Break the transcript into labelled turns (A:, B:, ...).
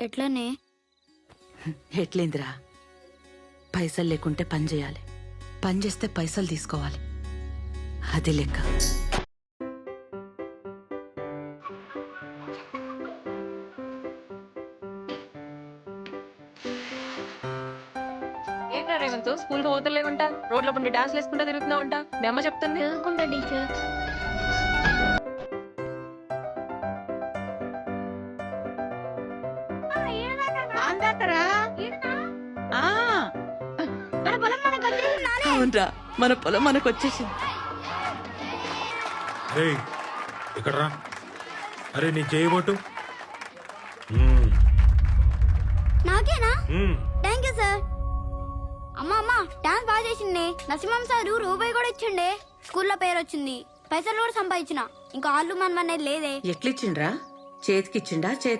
A: ఎట్లనే?
B: ఎట్లేందిరా, పైసలు లేకుంటే పని చేయాలి, పని చేస్తే పైసలు తీసుకోవాలి, అది లెక్క.
C: ఏంట్రా రేవంత్, స్కూల్ కి పోతలేవంట, రోడ్ల పండి డాన్స్ వేసుకుంటా తిరుగుతున్నావంట, మీ అమ్మ చెప్తుంది.
A: చదువుకుంటా టీచర్.
B: అవునరా, మన పొలం మనకు వచ్చేసింది.
D: ఇక్కడ రా. అరే నీ చేయబోటు.
A: నాకేనా? Thank you sir. అమ్మ డాన్స్ బాగా చేసిండే. నరసింహం సారు రూపాయి కూడా ఇచ్చిండే. స్కూల్లో పేరు వచ్చింది, పైసలు కూడా సంపాదించిన. ఇంకా ఆళ్ళు మనమనేది లేదే.
B: ఎట్లిచ్చిండ్రా? చేతికిచ్చిండా, చేతి